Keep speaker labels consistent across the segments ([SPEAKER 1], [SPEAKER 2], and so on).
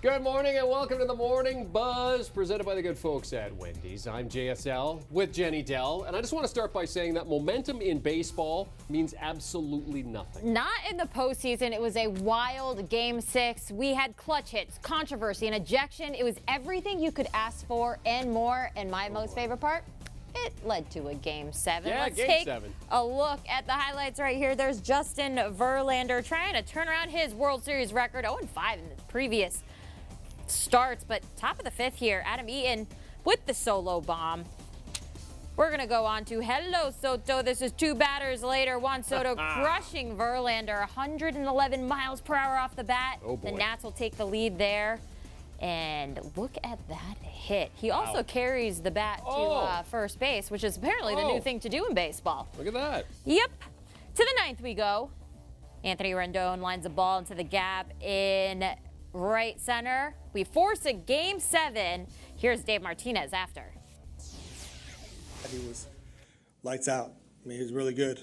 [SPEAKER 1] Good morning and welcome to the Morning Buzz, presented by the good folks at Wendy's. I'm JSL with Jenny Dell, and I just want to start by saying that momentum in baseball means absolutely nothing.
[SPEAKER 2] Not in the postseason. It was a wild Game 6. We had clutch hits, controversy, and ejection. It was everything you could ask for and more. And my most favorite part, it led to a Game 7.
[SPEAKER 1] Yeah,
[SPEAKER 2] Let's
[SPEAKER 1] Game
[SPEAKER 2] take
[SPEAKER 1] 7.
[SPEAKER 2] a look at the highlights right here. There's Justin Verlander trying to turn around his World Series record, 0-5 in the previous starts, but top of the fifth here, Adam Eaton with the solo bomb. We're going to go on to Hello Soto. This is two batters later. Juan Soto crushing Verlander, 111 miles per hour off the bat.
[SPEAKER 1] Oh boy.
[SPEAKER 2] The Nats will take the lead there. And look at that hit. He also carries the bat to first base, which is apparently the new thing to do in baseball.
[SPEAKER 1] Look at that.
[SPEAKER 2] Yep. To the ninth we go. Anthony Rendon lines the ball into the gap in right center. We force a Game 7. Here's Dave Martinez after.
[SPEAKER 3] He was lights out. I mean, he was really good.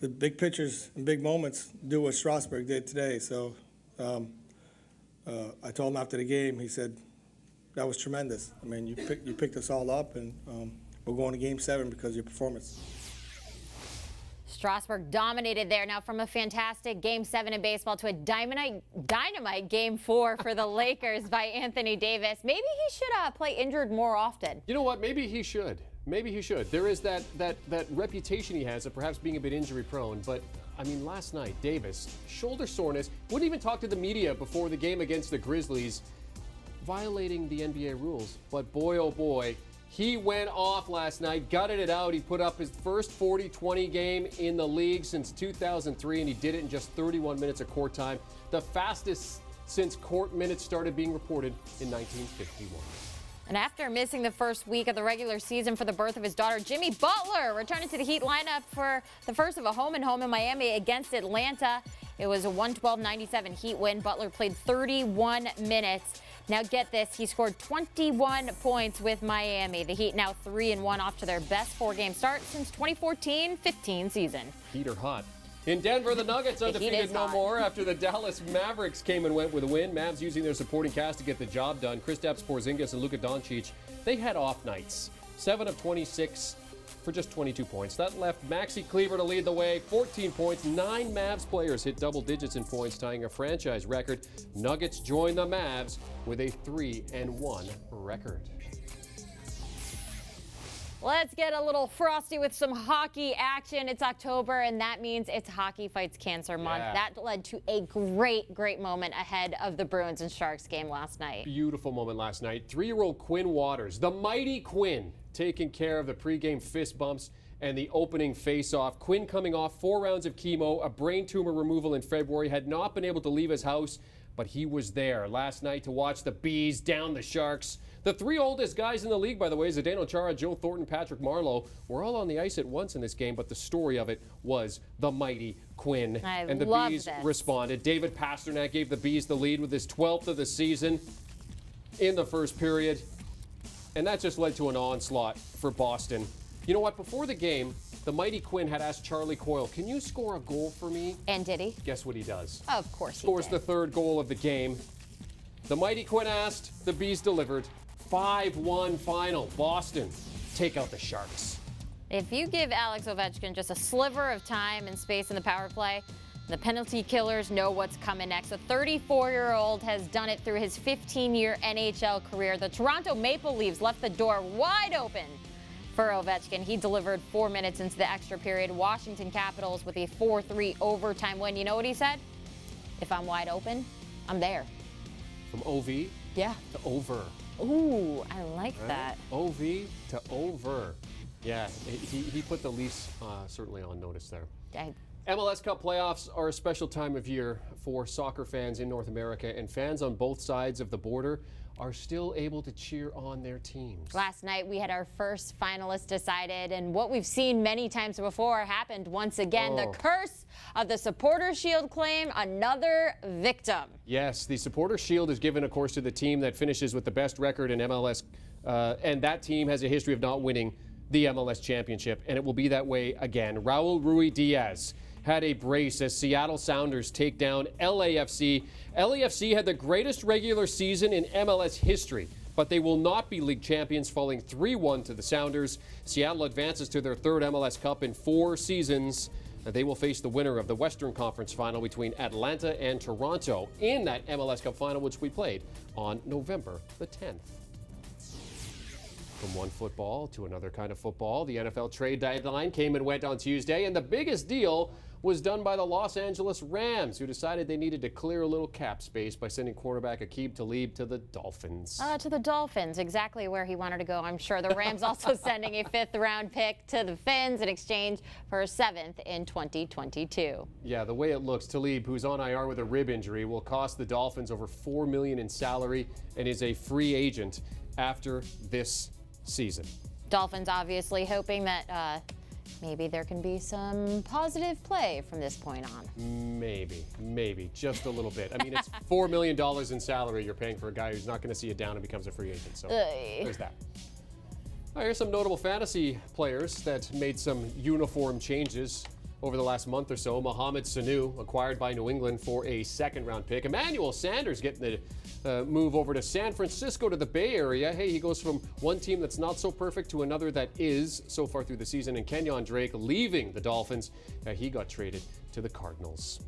[SPEAKER 3] The big pitchers and big moments do what Strasburg did today. So I told him after the game, he said, that was tremendous. I mean, you picked us all up, and we're going to Game 7 because of your performance.
[SPEAKER 2] Strasburg dominated there. Now from a fantastic Game 7 in baseball to a dynamite Game 4 for the Lakers by Anthony Davis. Maybe he should play injured more often.
[SPEAKER 1] You know what? Maybe he should. Maybe he should. There is that reputation he has of perhaps being a bit injury prone. But, I mean, last night, Davis, shoulder soreness, wouldn't even talk to the media before the game against the Grizzlies, violating the NBA rules. But boy, oh boy, he went off last night, gutted it out. He put up his first 40-20 game in the league since 2003, and he did it in just 31 minutes of court time, the fastest since court minutes started being reported in 1951.
[SPEAKER 2] And after missing the first week of the regular season for the birth of his daughter, Jimmy Butler returning to the Heat lineup for the first of a home-and-home in Miami against Atlanta. It was a 112-97 Heat win. Butler played 31 minutes. Now get this, he scored 21 points with Miami. The Heat now 3-1 off to their best four-game start since 2014-15 season.
[SPEAKER 1] Heat are hot. In Denver, the Nuggets undefeated no more after the Dallas Mavericks came and went with a win. Mavs using their supporting cast to get the job done. Kristaps Porzingis and Luka Doncic, they had off nights. 7 of 26 for just 22 points. That left Maxi Kleber to lead the way. 14 points. 9 Mavs players hit double digits in points, tying a franchise record. Nuggets join the Mavs with a 3-1 record.
[SPEAKER 2] Let's get a little frosty with some hockey action. It's October, and that means it's Hockey Fights Cancer Month.
[SPEAKER 1] Yeah.
[SPEAKER 2] That led to a great moment ahead of the Bruins and Sharks game last night.
[SPEAKER 1] Beautiful moment last night. 3-year-old Quinn Waters, the mighty Quinn, taking care of the pregame fist bumps and the opening face-off. Quinn coming off 4 rounds of chemo, a brain tumor removal in February, had not been able to leave his house, but he was there last night to watch the Bees down the Sharks. The 3 oldest guys in the league, by the way, Zdeno Chara, Joe Thornton, Patrick Marleau, were all on the ice at once in this game, but the story of it was the mighty Quinn. And the Bees responded. David Pastrnak gave the Bees the lead with his 12th of the season in the first period. And that just led to an onslaught for Boston. You know what? Before the game, the mighty Quinn had asked Charlie Coyle, can you score a goal for me?
[SPEAKER 2] And did he?
[SPEAKER 1] Guess what he does?
[SPEAKER 2] Of course he
[SPEAKER 1] Scores
[SPEAKER 2] did.
[SPEAKER 1] the 3rd goal of the game. The mighty Quinn asked, the Bees delivered. 5-1 final. Boston take out the Sharks.
[SPEAKER 2] If you give Alex Ovechkin just a sliver of time and space in the power play, the penalty killers know what's coming next. The 34-year-old has done it through his 15-year NHL career. The Toronto Maple Leafs left the door wide open for Ovechkin. He delivered 4 minutes into the extra period. Washington Capitals with a 4-3 overtime win. You know what he said? If I'm wide open, I'm there.
[SPEAKER 1] From OV
[SPEAKER 2] Yeah.
[SPEAKER 1] to over.
[SPEAKER 2] Ooh, I like that.
[SPEAKER 1] OV to over. Yeah, he put the Leafs certainly on notice there. MLS Cup playoffs are a special time of year for soccer fans in North America, and fans on both sides of the border are still able to cheer on their teams.
[SPEAKER 2] Last night we had our first finalist decided, and what we've seen many times before happened once again. The curse of the Supporter Shield claim, another victim.
[SPEAKER 1] Yes, the Supporter Shield is given, of course, to the team that finishes with the best record in MLS, and that team has a history of not winning the MLS championship, and it will be that way again. Raul Ruidiaz had a brace as Seattle Sounders take down LAFC. LAFC had the greatest regular season in MLS history, but they will not be league champions, falling 3-1 to the Sounders. Seattle advances to their third MLS Cup in 4 seasons. They will face the winner of the Western Conference final between Atlanta and Toronto in that MLS Cup final, which we played on November the 10th. From one football to another kind of football, the NFL trade deadline came and went on Tuesday, and the biggest deal was done by the Los Angeles Rams, who decided they needed to clear a little cap space by sending quarterback Aqib Talib to the Dolphins.
[SPEAKER 2] To the Dolphins, exactly where he wanted to go, I'm sure. The Rams also sending a 5th-round pick to the Fins in exchange for a 7th in 2022.
[SPEAKER 1] Yeah, the way it looks, Talib, who's on IR with a rib injury, will cost the Dolphins over $4 million in salary and is a free agent after this season.
[SPEAKER 2] Dolphins obviously hoping that maybe there can be some positive play from this point on.
[SPEAKER 1] Maybe, just a little bit. I mean, it's $4 million in salary you're paying for a guy who's not going to see it down and becomes a free agent. So there's that. All right, here's some notable fantasy players that made some uniform changes over the last month or so. Mohamed Sanu, acquired by New England for a 2nd-round pick. Emmanuel Sanders getting the move over to San Francisco to the Bay Area. Hey, he goes from one team that's not so perfect to another that is so far through the season. And Kenyon Drake leaving the Dolphins. He got traded to the Cardinals.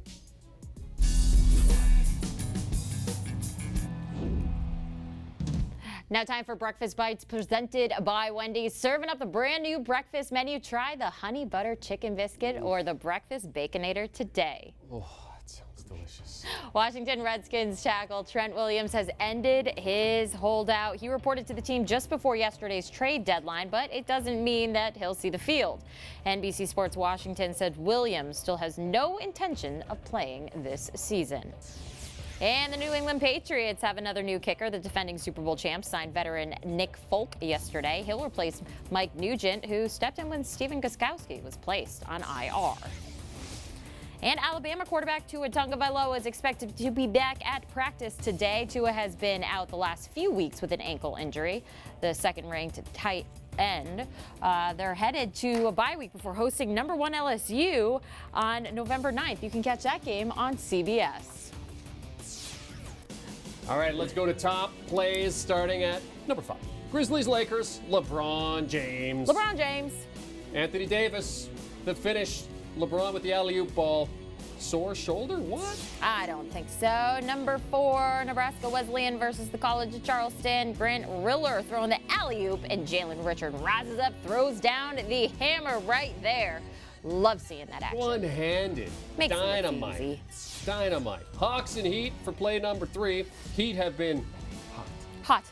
[SPEAKER 2] Now time for Breakfast Bites presented by Wendy. Serving up the brand new breakfast menu. Try the honey butter chicken biscuit or the breakfast baconator today.
[SPEAKER 1] Oh, that sounds delicious.
[SPEAKER 2] Washington Redskins tackle Trent Williams has ended his holdout. He reported to the team just before yesterday's trade deadline, but it doesn't mean that he'll see the field. NBC Sports Washington said Williams still has no intention of playing this season. And the New England Patriots have another new kicker. The defending Super Bowl champs signed veteran Nick Folk yesterday. He'll replace Mike Nugent, who stepped in when Stephen Gostkowski was placed on IR. And Alabama quarterback Tua Tagovailoa is expected to be back at practice today. Tua has been out the last few weeks with an ankle injury. The 2nd-ranked tight end. They're headed to a bye week before hosting #1 LSU on November 9th. You can catch that game on CBS.
[SPEAKER 1] All right, let's go to top plays starting at number 5. Grizzlies-Lakers, LeBron James.
[SPEAKER 2] LeBron James.
[SPEAKER 1] Anthony Davis, the finish. LeBron with the alley-oop ball. Sore shoulder? What?
[SPEAKER 2] I don't think so. Number 4, Nebraska Wesleyan versus the College of Charleston. Grant Riller throwing the alley-oop, and Jalen Richard rises up, throws down the hammer right there. Love seeing that action.
[SPEAKER 1] One-handed.
[SPEAKER 2] Makes
[SPEAKER 1] Dynamite.
[SPEAKER 2] it look easy.
[SPEAKER 1] Dynamite. Hawks and Heat for play number 3. Heat have been
[SPEAKER 2] Hot.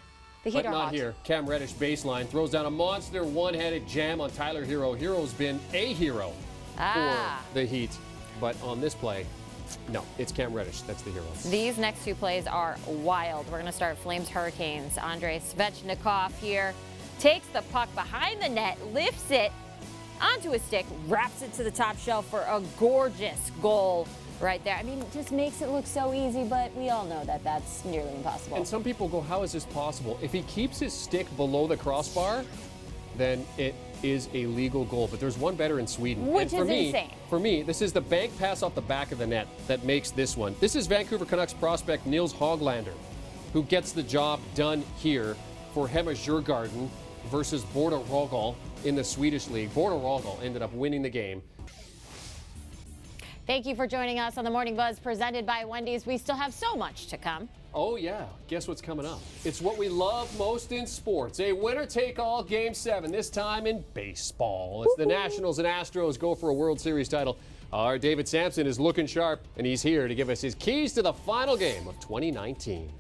[SPEAKER 2] The Heat
[SPEAKER 1] but
[SPEAKER 2] are
[SPEAKER 1] not
[SPEAKER 2] hot.
[SPEAKER 1] here. Cam Reddish baseline throws down a monster one-handed jam on Tyler Hero. Hero's been a hero for the Heat, but on this play, no, it's Cam Reddish. That's the hero.
[SPEAKER 2] These next 2 plays are wild. We're going to start Flames Hurricanes. Andrei Svechnikov here takes the puck behind the net, lifts it onto a stick, wraps it to the top shelf for a gorgeous goal right there. I mean, it just makes it look so easy, but we all know that that's nearly impossible.
[SPEAKER 1] And some people go, how is this possible? If he keeps his stick below the crossbar, then it is a legal goal. But there's one better in Sweden.
[SPEAKER 2] Which
[SPEAKER 1] and
[SPEAKER 2] is insane.
[SPEAKER 1] For me, this is the bank pass off the back of the net that makes this one. This is Vancouver Canucks prospect Nils Hoglander, who gets the job done here for Hemma Djurgården versus Borda Rogel in the Swedish league. Borda Rogel ended up winning the game.
[SPEAKER 2] Thank you for joining us on the Morning Buzz presented by Wendy's. We still have so much to come.
[SPEAKER 1] Oh, yeah. Guess what's coming up? It's what we love most in sports. A winner-take-all Game 7, this time in baseball. As the Nationals and Astros go for a World Series title, our David Sampson is looking sharp, and he's here to give us his keys to the final game of 2019.